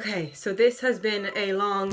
Okay, so this has been a long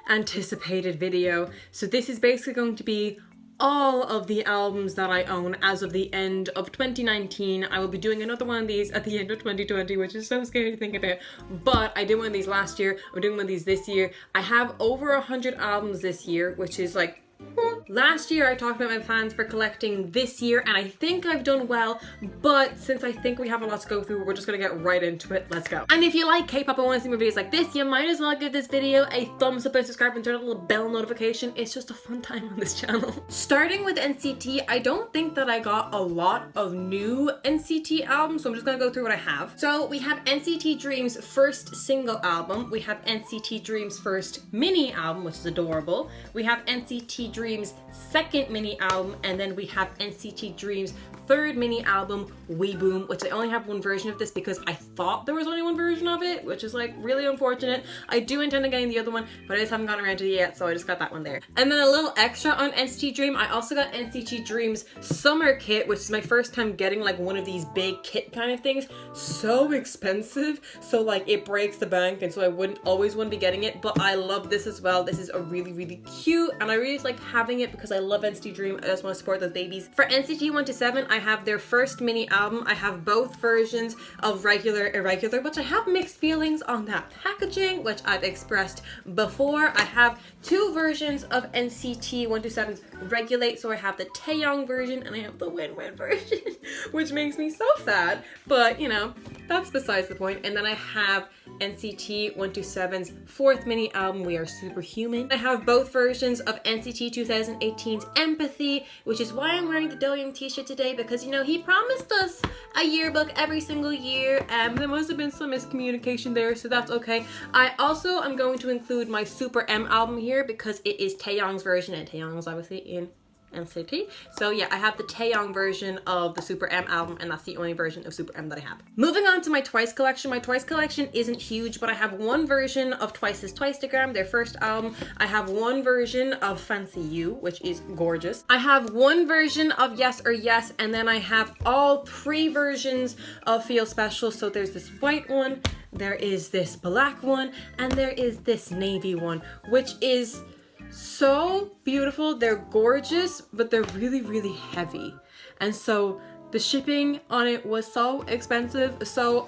anticipated video. So this is basically going to be all of the albums that I own as of the end of 2019. I will be doing another one of these at the end of 2020, which is so scary to think about. But I did one of these last year. I'm doing one of these this year. I have over 100 albums this year, which is like, last year I talked about my plans for collecting this year, and I think I've done well, but since I think we have a lot to go through, we're just gonna get right into it. Let's go. And if you like K-pop and want to see more videos like this, you might as well give this video a thumbs up and subscribe and turn on the little bell notification. It's just a fun time on this channel. Starting with NCT, I don't think that I got a lot of new NCT albums, so I'm just gonna go through what I have. So we have NCT Dream's first single album, we have NCT Dream's first mini album, which is adorable, we have NCT Dream's second mini album, and then we have NCT Dream's third mini album, We Boom, which I only have one version of this because I thought there was only one version of it, which is like really unfortunate. I do intend on getting the other one, but I just haven't gotten around to it yet, so I just got that one there. And then a little extra on NCT Dream, I also got NCT Dream's summer kit, which is my first time getting like one of these big kit kind of things. So expensive, so like it breaks the bank, and so I wouldn't always want to be getting it, but I love this as well. This is a really cute, and I really just like having it because I love NCT Dream. I just want to support those babies. For NCT 127, I have their first mini album. I have both versions of Regular, Irregular, which I have mixed feelings on that packaging, which I've expressed before. I have two versions of NCT 127's Regulate, so I have the Taeyong version and I have the Win-Win version, which makes me so sad, but you know, that's besides the point. And then I have NCT 127's fourth mini album, We Are Superhuman. I have both versions of NCT 2018's Empathy, which is why I'm wearing the Do-Young t-shirt today, because you know, he promised us a yearbook every single year, and there must have been some miscommunication there, so that's okay. I also am going to include my Super M album here because it is Taeyong's version, and Taeyong is obviously in NCT. So yeah, I have the Taeyong version of the Super M album, and that's the only version of Super M that I have. Moving on to my Twice collection. My Twice collection isn't huge, but I have one version of Twice's Twicegram, their first album. I have one version of Fancy You, which is gorgeous. I have one version of Yes or Yes, and then I have all three versions of Feel Special. So there's this white one, there is this black one, and there is this navy one, which is so beautiful. They're gorgeous, but they're really heavy, and so the shipping on it was so expensive. So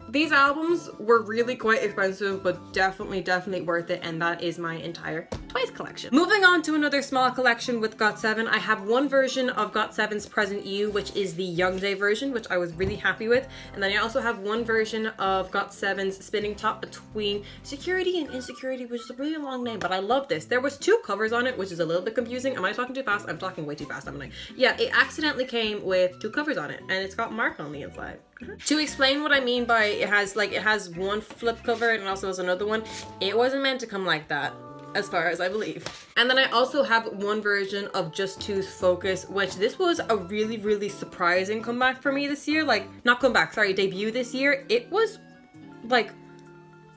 these albums were really quite expensive, but definitely worth it, and that is my entire Twice collection. Moving on to another small collection with GOT7, I have one version of GOT7's Present You, which is the Youngjae version, which I was really happy with, and then I also have one version of GOT7's Spinning Top Between Security and Insecurity, which is a really long name, but I love this. There was two covers on it, which is a little bit confusing. Am I talking too fast? I'm talking way too fast, haven't I? Yeah, it accidentally came with two covers on it, and it's got Mark on the inside. To explain what I mean by it has one flip cover and also has another one, it wasn't meant to come like that, as far as I believe. And then I also have one version of Just Two's Focus, which this was a really surprising comeback for me this year. Like, not comeback, sorry, debut this year. It was like,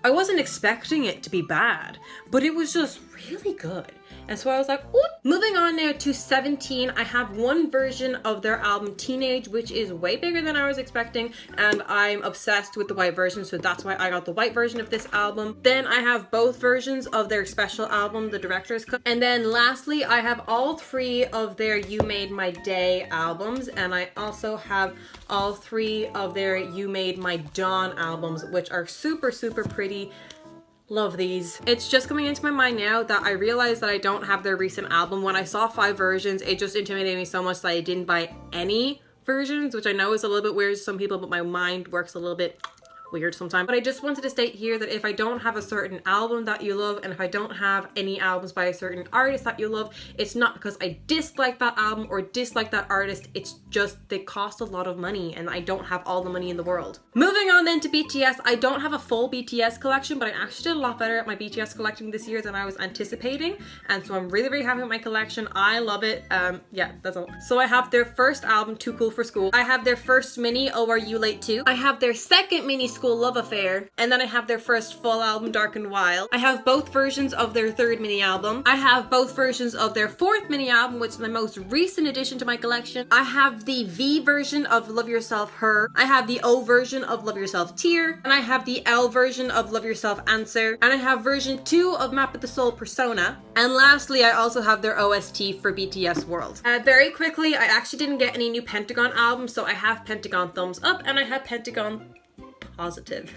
I wasn't expecting it to be bad, but it was just really good. And so I was like, ooh. Moving on now to 17, I have one version of their album Teenage, which is way bigger than I was expecting, and I'm obsessed with the white version, so that's why I got the white version of this album. Then I have both versions of their special album, the Director's Cut. And then lastly, I have all three of their You Made My Day albums, and I also have all three of their You Made My Dawn albums, which are super pretty. Love these. It's just coming into my mind now that I realized that I don't have their recent album. When I saw 5 versions, it just intimidated me so much that I didn't buy any versions, which I know is a little bit weird to some people, but my mind works a little bit weird sometimes. But I just wanted to state here that if I don't have a certain album that you love, and if I don't have any albums by a certain artist that you love, it's not because I dislike that album or dislike that artist. It's just they cost a lot of money and I don't have all the money in the world. Moving on then to BTS, I don't have a full BTS collection, but I actually did a lot better at my BTS collecting this year than I was anticipating, and so I'm really happy with my collection. I love it. Yeah, that's all. So I have their first album, Too Cool for School. I have their first mini, Oh Are You Late Too. I have their second mini, school love affair. And then I have their first full album, Dark and Wild. I have both versions of their third mini album. I have both versions of their fourth mini album, which is the most recent addition to my collection. I have the V version of Love Yourself Her. I have the O version of Love Yourself Tear. And I have the L version of Love Yourself Answer. And I have version 2 of Map of the Soul Persona. And lastly, I also have their OST for BTS World. Very quickly, I actually didn't get any new Pentagon albums, so I have Pentagon Thumbs Up and I have Pentagon Positive.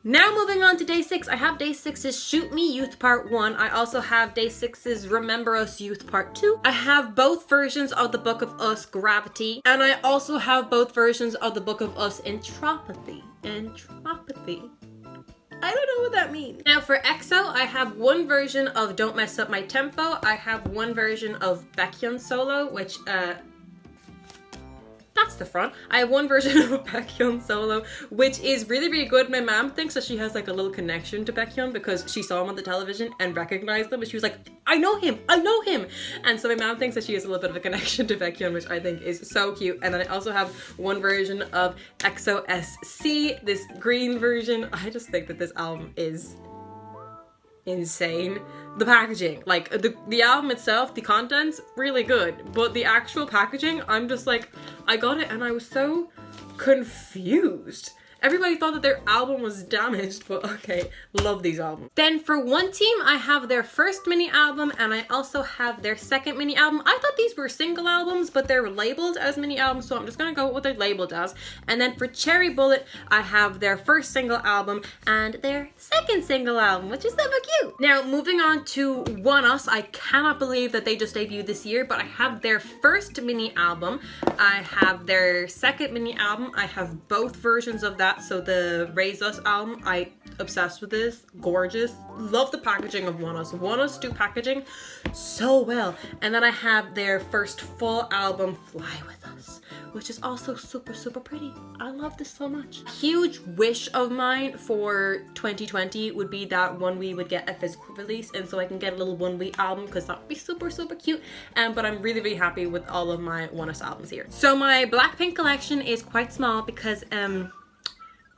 Now moving on to day 6, I have day 6's Shoot Me Youth Part 1. I also have day 6's Remember Us Youth Part 2. I have both versions of the Book of Us Gravity. And I also have both versions of the Book of Us Entropathy. Entropathy. I don't know what that means. Now for EXO, I have one version of Don't Mess Up My Tempo. I have one version of Baekhyun Solo, which, that's the front. I have one version of Baekhyun Solo, which is really, really good. My mom thinks that she has like a little connection to Baekhyun because she saw him on the television and recognized them, but she was like, I know him! And so my mom thinks that she has a little bit of a connection to Baekhyun, which I think is so cute. And then I also have one version of EXO SC, this green version. I just think that this album is insane. The packaging, like the album itself, the contents, really good, but the actual packaging, I'm just like, I got it and I was so confused. Everybody thought that their album was damaged, but okay, love these albums. Then for One Team, I have their first mini album and I also have their second mini album. I thought these were single albums, but they're labeled as mini albums, so I'm just gonna go with what they're labeled as. And then for Cherry Bullet, I have their first single album and their second single album, which is super cute. Now, moving on to One Us, I cannot believe that they just debuted this year, but I have their first mini album. I have their second mini album. I have both versions of that. So the Raise Us album, I obsessed with this, gorgeous. Love the packaging of One Us. One Us do packaging so well. And then I have their first full album, Fly With Us, which is also super, super pretty. I love this so much. A huge wish of mine for 2020 would be that One We would get a physical release, and so I can get a little One We album because that would be super, super cute. But I'm really, really happy with all of my One Us albums here. So my Blackpink collection is quite small because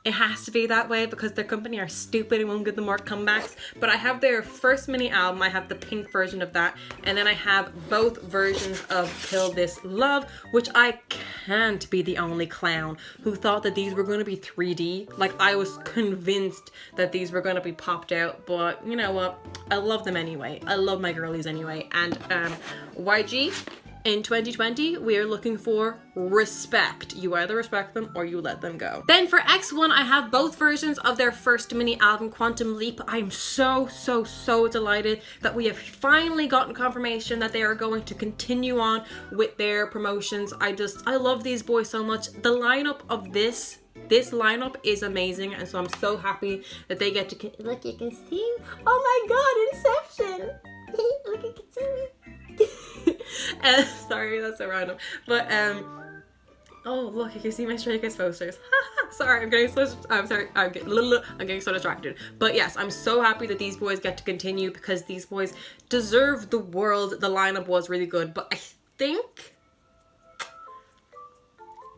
it has to be that way because their company are stupid and won't give them more comebacks. But I have their first mini album. I have the pink version of that. And then I have both versions of Kill This Love, which I can't be the only clown who thought that these were going to be 3D. Like, I was convinced that these were going to be popped out. But you know what? I love them anyway. I love my girlies anyway. And YG, in 2020, we are looking for respect. You either respect them or you let them go. Then for X1, I have both versions of their first mini album, Quantum Leap. I'm so, so, so delighted that we have finally gotten confirmation that they are going to continue on with their promotions. I love these boys so much. The lineup of this lineup is amazing, and so I'm so happy that they get to, look, you can see, oh my god, Inception. Look, you can see me. Sorry, that's so random. But oh look, you can see my Stray Kids posters. Sorry, I'm getting so distracted. But yes, I'm so happy that these boys get to continue because these boys deserve the world. The lineup was really good, but I think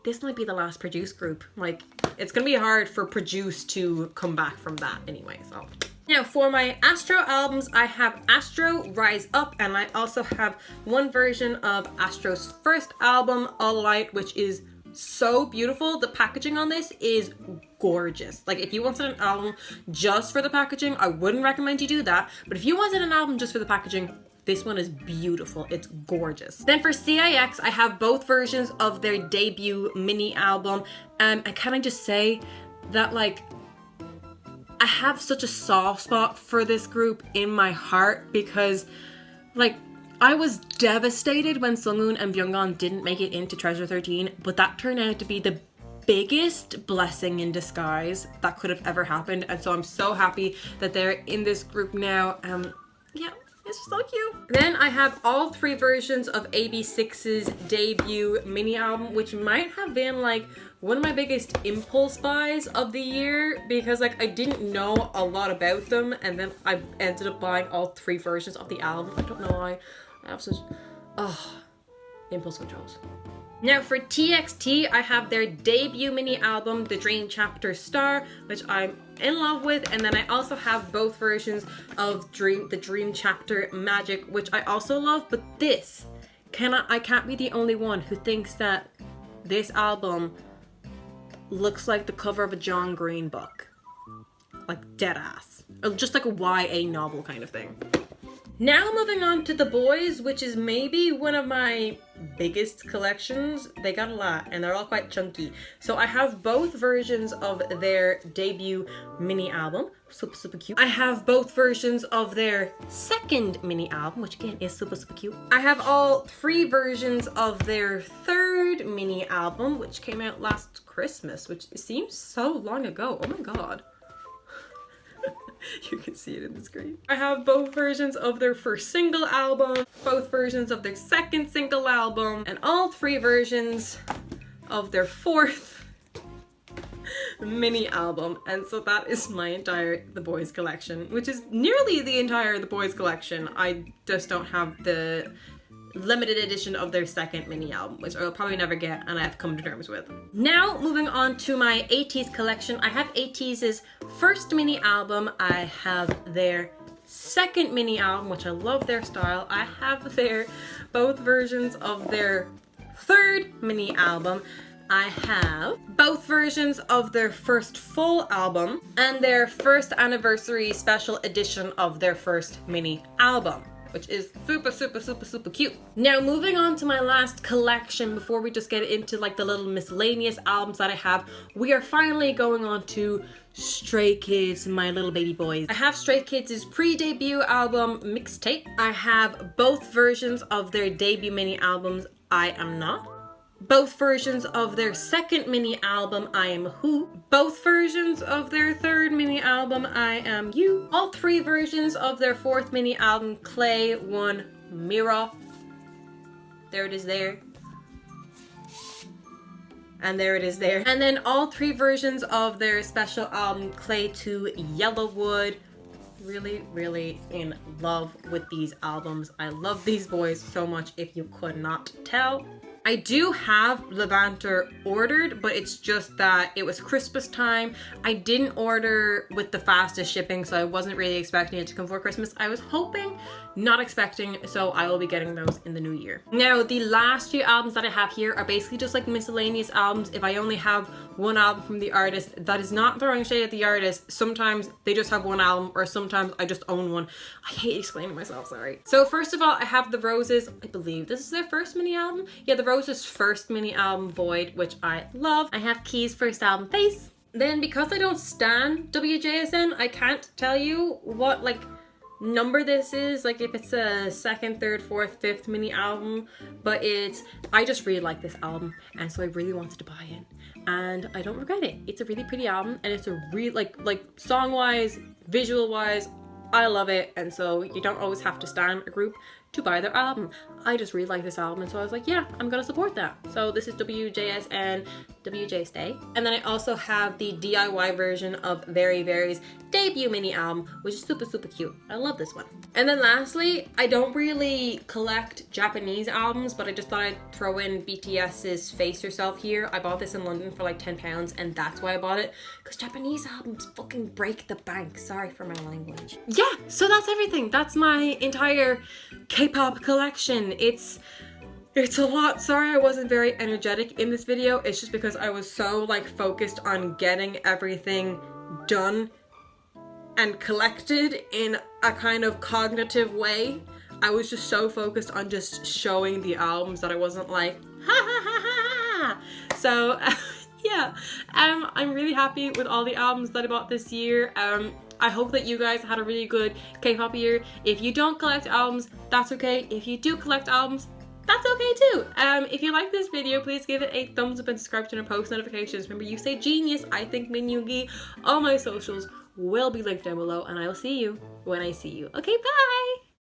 this might be the last Produce group. Like, it's gonna be hard for Produce to come back from that anyway, so. Now for my Astro albums, I have Astro Rise Up, and I also have one version of Astro's first album, All Light, which is so beautiful. The packaging on this is gorgeous. Like, if you wanted an album just for the packaging, I wouldn't recommend you do that. But if you wanted an album just for the packaging, this one is beautiful. It's gorgeous. Then for CIX, I have both versions of their debut mini album. And can I just say that, like, I have such a soft spot for this group in my heart because, like, I was devastated when Sungwoon and Byunghan didn't make it into Treasure 13, but that turned out to be the biggest blessing in disguise that could have ever happened, and so I'm so happy that they're in this group now. Yeah, it's just so cute. Then I have all three versions of AB6IX's debut mini album, which might have been like one of my biggest impulse buys of the year because, like, I didn't know a lot about them, and then I ended up buying all three versions of the album. I don't know why. I have such impulse controls. Now for TXT, I have their debut mini album, The Dream Chapter Star, which I'm in love with, and then I also have both versions of The Dream Chapter Magic, which I also love, but this, I can't be the only one who thinks that this album looks like the cover of a John Green book. Like dead ass. Or just like a YA novel kind of thing. Now moving on to The Boys, which is maybe one of my biggest collections. They got a lot and they're all quite chunky. So I have both versions of their debut mini album, super cute. I have both versions of their second mini album, which again is super cute. I have all 3 versions of their third mini album, which came out last Christmas, which seems so long ago. Oh my god. You can see it in the screen. I have both versions of their first single album, both versions of their second single album, and all 3 versions of their fourth mini album. And so that is my entire The Boys collection, which is nearly the entire The Boys collection. I just don't have the limited edition of their second mini album, which I'll probably never get and I have come to terms with. Now moving on to my 80s collection. I have 80s' first mini album. I have their second mini album, which I love their style. I have their both versions of their third mini album. I have both versions of their first full album and their first anniversary special edition of their first mini album, which is super cute. Now moving on to my last collection before we just get into like the little miscellaneous albums that I have, we are finally going on to Stray Kids, My Little Baby Boys. I have Stray Kids' pre-debut album mixtape. I have both versions of their debut mini albums, I Am Not. Both versions of their second mini album, I Am Who. Both versions of their third mini album, I Am You. All 3 versions of their fourth mini album, Clay 1 Mirror. There it is there. And there it is there. And then all 3 versions of their special album, Clay 2 Yellowwood. Really in love with these albums. I love these boys so much, if you could not tell. I do have Levanter ordered, but it's just that it was Christmas time. I didn't order with the fastest shipping, so I wasn't really expecting it to come for Christmas. I was hoping, not expecting, so I will be getting those in the new year. Now, the last few albums that I have here are basically just like miscellaneous albums. If I only have one album from the artist, that is not throwing shade at the artist. Sometimes they just have one album, or sometimes I just own one. I hate explaining myself, sorry. So first of all, I have The Roses. I believe this is their first mini album. Yeah, The Roses' first mini album, Void, which I love. I have Key's first album, Face. Then because I don't stan WJSN, I can't tell you what like number this is, like if it's a second, third, fourth, fifth mini album, but I just really like this album, and so I really wanted to buy it, and I don't regret it. It's a really pretty album, and it's a really like song wise, visual wise, I love it. And so you don't always have to stan a group to buy their album. I just really like this album, and so I was like, yeah, I'm gonna support that. So this is WJS and WJ Stay. And then I also have the DIY version of Very Very's debut mini album, which is super cute. I love this one. And then lastly, I don't really collect Japanese albums, but I just thought I'd throw in BTS's Face Yourself here. I bought this in London for like £10, and that's why I bought it, because Japanese albums fucking break the bank. Sorry for my language. Yeah, so that's everything. That's my entire K-pop collection. It's a lot. Sorry I wasn't very energetic in this video. It's just because I was so like focused on getting everything done and collected in a kind of cognitive way. I was just so focused on just showing the albums that I wasn't like ha. So yeah, I'm really happy with all the albums that I bought this year. I hope that you guys had a really good K-pop year. If you don't collect albums, that's okay. If you do collect albums, that's okay too. If you like this video, please give it a thumbs up and subscribe to turn on post notifications. Remember, you say genius, I think Minyugi. All my socials will be linked down below, and I will see you when I see you. Okay, bye!